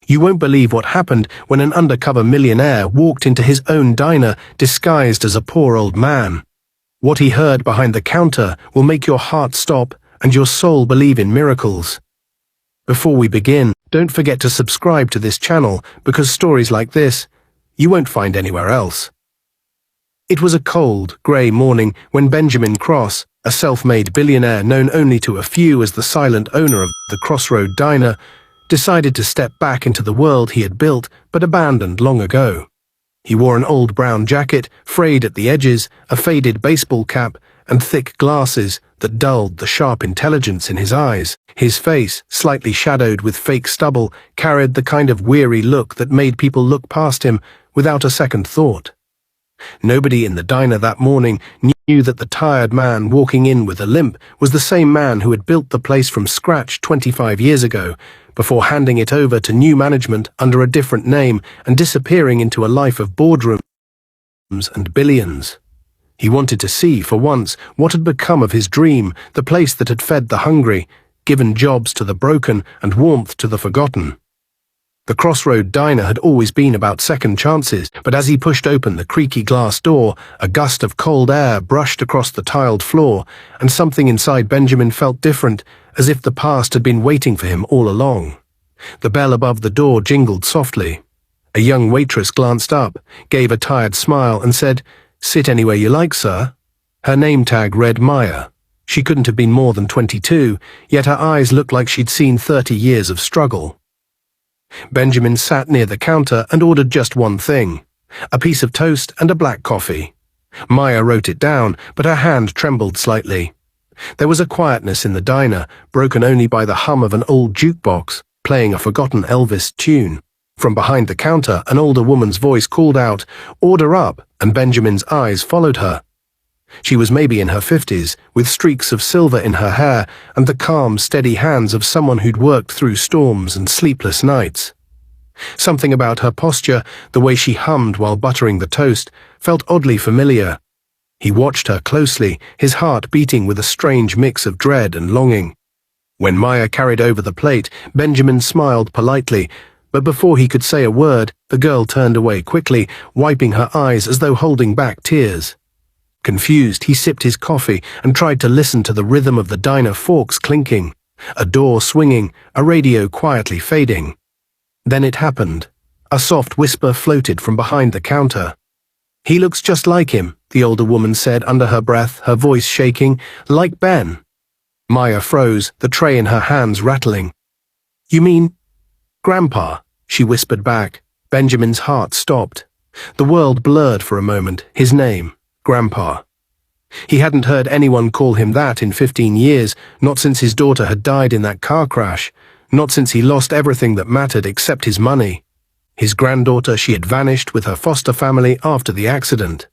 You won't believe what happened when an undercover millionaire walked into his own diner disguised as a poor old man. What he heard behind the counter will make your heart stop and your soul believe in miracles. Before we begin, don't forget to subscribe to this channel because stories like this you won't find anywhere else. It was a cold, grey morning when Benjamin Cross, a self-made billionaire known only to a few as the silent owner of the Crossroad Diner, decided to step back into the world he had built but abandoned long ago. He wore an old brown jacket, frayed at the edges, a faded baseball cap, and thick glasses that dulled the sharp intelligence in his eyes. His face, slightly shadowed with fake stubble, carried the kind of weary look that made people look past him without a second thought. Nobody in the diner that morning knew that the tired man walking in with a limp was the same man who had built the place from scratch 25 years ago, before handing it over to new management under a different name and disappearing into a life of boardrooms and billions. He wanted to see, for once, what had become of his dream, the place that had fed the hungry, given jobs to the broken and warmth to the forgotten. The Crossroad Diner had always been about second chances, but as he pushed open the creaky glass door, a gust of cold air brushed across the tiled floor, and something inside Benjamin felt different, as if the past had been waiting for him all along. The bell above the door jingled softly. A young waitress glanced up, gave a tired smile, and said, "Sit anywhere you like, sir." Her name tag read Maya. She couldn't have been more than 22, yet her eyes looked like she'd seen 30 years of struggle. Benjamin sat near the counter and ordered just one thing, a piece of toast and a black coffee. Maya wrote it down, but her hand trembled slightly. There was a quietness in the diner, broken only by the hum of an old jukebox, playing a forgotten Elvis tune. From behind the counter, an older woman's voice called out, "Order up," and Benjamin's eyes followed her. She was maybe in her 50s, with streaks of silver in her hair and the calm, steady hands of someone who'd worked through storms and sleepless nights. Something about her posture, the way she hummed while buttering the toast, felt oddly familiar. He watched her closely, his heart beating with a strange mix of dread and longing. When Maya carried over the plate, Benjamin smiled politely, but before he could say a word, the girl turned away quickly, wiping her eyes as though holding back tears. Confused, he sipped his coffee and tried to listen to the rhythm of the diner forks clinking, a door swinging, a radio quietly fading. Then it happened. A soft whisper floated from behind the counter. "He looks just like him," the older woman said under her breath, her voice shaking, "like Ben." Maya froze, the tray in her hands rattling. "You mean Grandpa?" she whispered back. Benjamin's heart stopped. The world blurred for a moment, his name. Grandpa. He hadn't heard anyone call him that in 15 years, not since his daughter had died in that car crash, not since he lost everything that mattered except his money. His granddaughter, she had vanished with her foster family after the accident.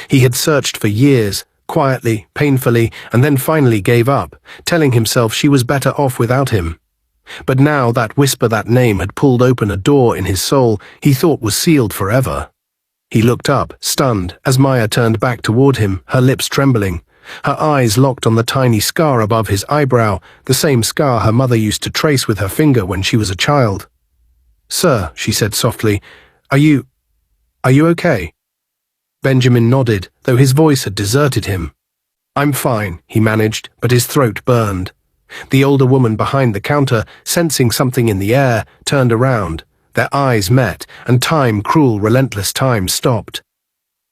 He had searched for years, quietly, painfully, and then finally gave up, telling himself she was better off without him. But now that whisper, that name, had pulled open a door in his soul he thought was sealed forever. He looked up, stunned, as Maya turned back toward him, her lips trembling. Her eyes locked on the tiny scar above his eyebrow, the same scar her mother used to trace with her finger when she was a child. "Sir," she said softly, Are you okay?" Benjamin nodded, though his voice had deserted him. "I'm fine," he managed, but his throat burned. The older woman behind the counter, sensing something in the air, turned around. Their eyes met, and time, cruel, relentless time, stopped.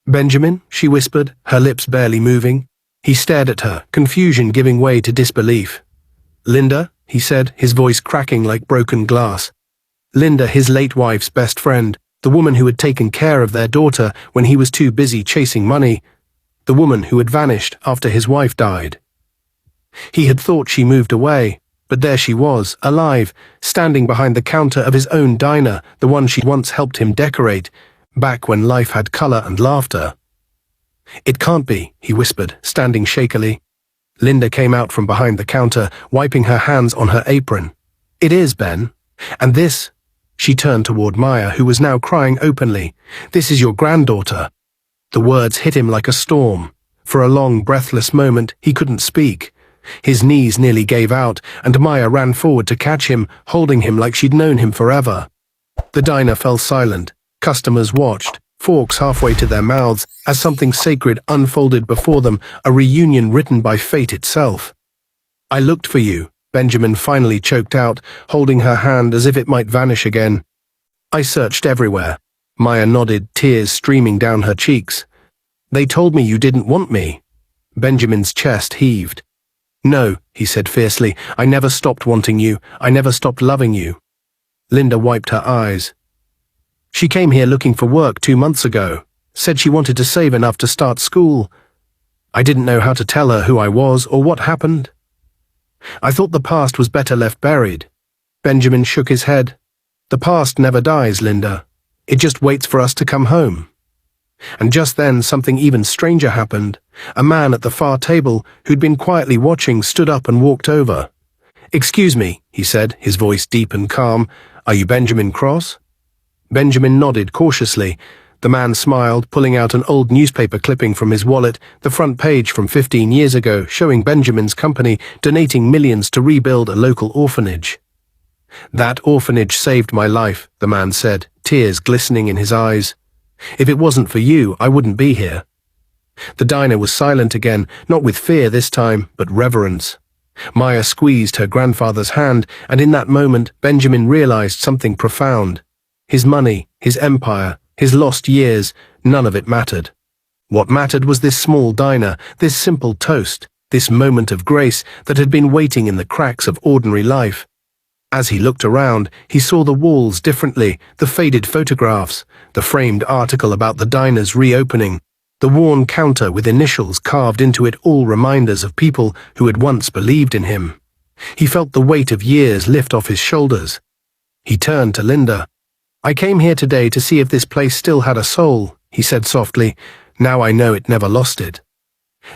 "Benjamin?" she whispered, her lips barely moving. He stared at her, confusion giving way to disbelief. "Linda?" he said, his voice cracking like broken glass. Linda, his late wife's best friend, the woman who had taken care of their daughter when he was too busy chasing money, the woman who had vanished after his wife died. He had thought she moved away. But there she was, alive, standing behind the counter of his own diner, the one she'd once helped him decorate, back when life had color and laughter. "It can't be," he whispered, standing shakily. Linda came out from behind the counter, wiping her hands on her apron. "It is, Ben. And this," she turned toward Maya, who was now crying openly, "this is your granddaughter." The words hit him like a storm. For a long, breathless moment, he couldn't speak. His knees nearly gave out, and Maya ran forward to catch him, holding him like she'd known him forever. The diner fell silent. Customers watched, forks halfway to their mouths, as something sacred unfolded before them, a reunion written by fate itself. "I looked for you," Benjamin finally choked out, holding her hand as if it might vanish again. "I searched everywhere." Maya nodded, tears streaming down her cheeks. "They told me you didn't want me." Benjamin's chest heaved. "No," he said fiercely, "I never stopped wanting you. I never stopped loving you." Linda wiped her eyes. "She came here looking for work 2 months ago. Said she wanted to save enough to start school. I didn't know how to tell her who I was or what happened. I thought the past was better left buried." Benjamin shook his head. "The past never dies, Linda. It just waits for us to come home." And just then something even stranger happened. A man at the far table, who'd been quietly watching, stood up and walked over. "Excuse me," he said, his voice deep and calm. "Are you Benjamin Cross?" Benjamin nodded cautiously. The man smiled, pulling out an old newspaper clipping from his wallet, the front page from 15 years ago, showing Benjamin's company donating millions to rebuild a local orphanage. "That orphanage saved my life," the man said, tears glistening in his eyes. "If it wasn't for you, I wouldn't be here." The diner was silent again, not with fear this time, but reverence. Maya squeezed her grandfather's hand, and in that moment Benjamin realized something profound. His money, his empire, his lost years, none of it mattered. What mattered was this small diner, this simple toast, this moment of grace that had been waiting in the cracks of ordinary life. As he looked around, he saw the walls differently, the faded photographs, the framed article about the diner's reopening, the worn counter with initials carved into it, all reminders of people who had once believed in him. He felt the weight of years lift off his shoulders. He turned to Linda. "I came here today to see if this place still had a soul," he said softly. "Now I know it never lost it."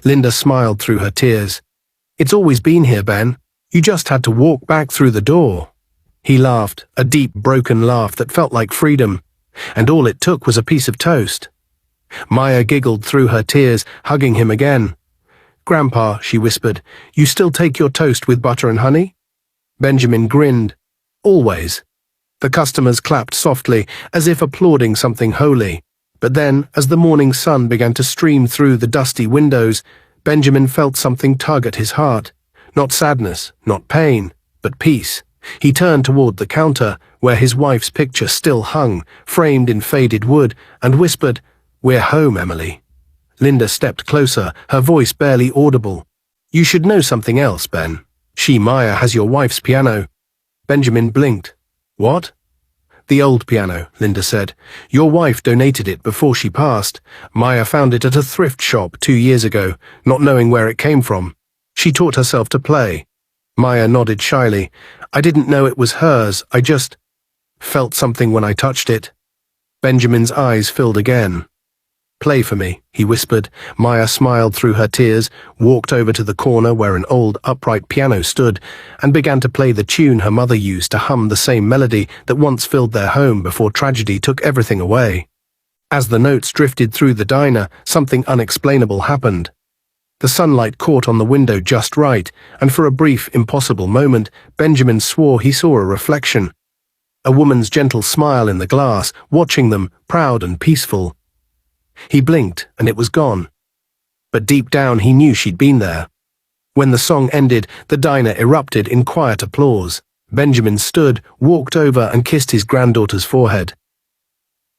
Linda smiled through her tears. "It's always been here, Ben. You just had to walk back through the door." He laughed, a deep, broken laugh that felt like freedom. And all it took was a piece of toast. Maya giggled through her tears, hugging him again. "Grandpa," she whispered, "you still take your toast with butter and honey?" Benjamin grinned. "Always." The customers clapped softly, as if applauding something holy. But then, as the morning sun began to stream through the dusty windows, Benjamin felt something tug at his heart. Not sadness, not pain, but peace. He turned toward the counter, where his wife's picture still hung, framed in faded wood, and whispered, "We're home, Emily." Linda stepped closer, her voice barely audible. "You should know something else, Ben. Maya, has your wife's piano." Benjamin blinked. "What?" "The old piano," Linda said. "Your wife donated it before she passed. Maya found it at a thrift shop 2 years ago, not knowing where it came from. She taught herself to play." Maya nodded shyly. "I didn't know it was hers, I just felt something when I touched it." Benjamin's eyes filled again. "Play for me," he whispered. Maya smiled through her tears, walked over to the corner where an old upright piano stood, and began to play the tune her mother used to hum, the same melody that once filled their home before tragedy took everything away. As the notes drifted through the diner, something unexplainable happened. The sunlight caught on the window just right, and for a brief, impossible moment, Benjamin swore he saw a reflection. A woman's gentle smile in the glass, watching them, proud and peaceful. He blinked, and it was gone. But deep down he knew she'd been there. When the song ended, the diner erupted in quiet applause. Benjamin stood, walked over, and kissed his granddaughter's forehead.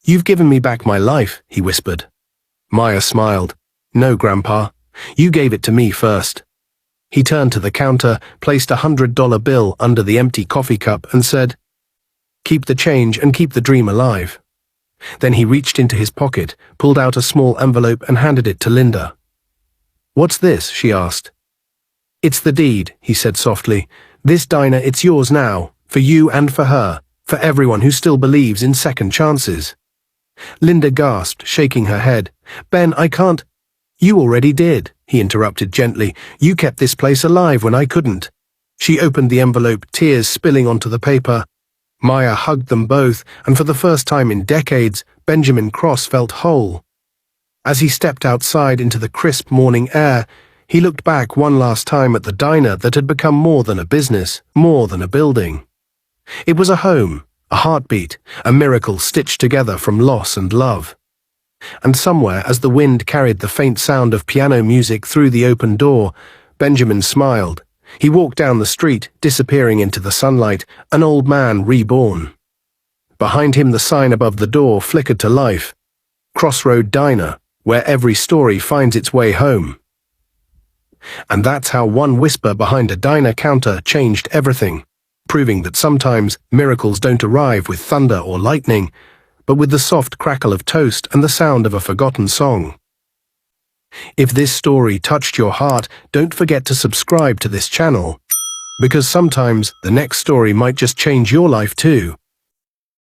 "You've given me back my life," he whispered. Maya smiled. "No, Grandpa. You gave it to me first." He turned to the counter, placed a $100 bill under the empty coffee cup, and said, "Keep the change and keep the dream alive." Then he reached into his pocket, pulled out a small envelope, and handed it to Linda. "What's this?" she asked. "It's the deed," he said softly. "This diner, it's yours now, for you and for her, for everyone who still believes in second chances." Linda gasped, shaking her head. "Ben, I can't—" "You already did," he interrupted gently. "You kept this place alive when I couldn't." She opened the envelope, tears spilling onto the paper. Maya hugged them both, and for the first time in decades, Benjamin Cross felt whole. As he stepped outside into the crisp morning air, he looked back one last time at the diner that had become more than a business, more than a building. It was a home, A heartbeat, a miracle stitched together from loss and love. And somewhere, as the wind carried the faint sound of piano music through the open door, Benjamin smiled. He walked down the street, disappearing into the sunlight, an old man reborn. Behind him, the sign above the door flickered to life. Crossroad Diner, where every story finds its way home. And that's how one whisper behind a diner counter changed everything, proving that sometimes miracles don't arrive with thunder or lightning, but with the soft crackle of toast and the sound of a forgotten song. If this story touched your heart, don't forget to subscribe to this channel, because sometimes the next story might just change your life too.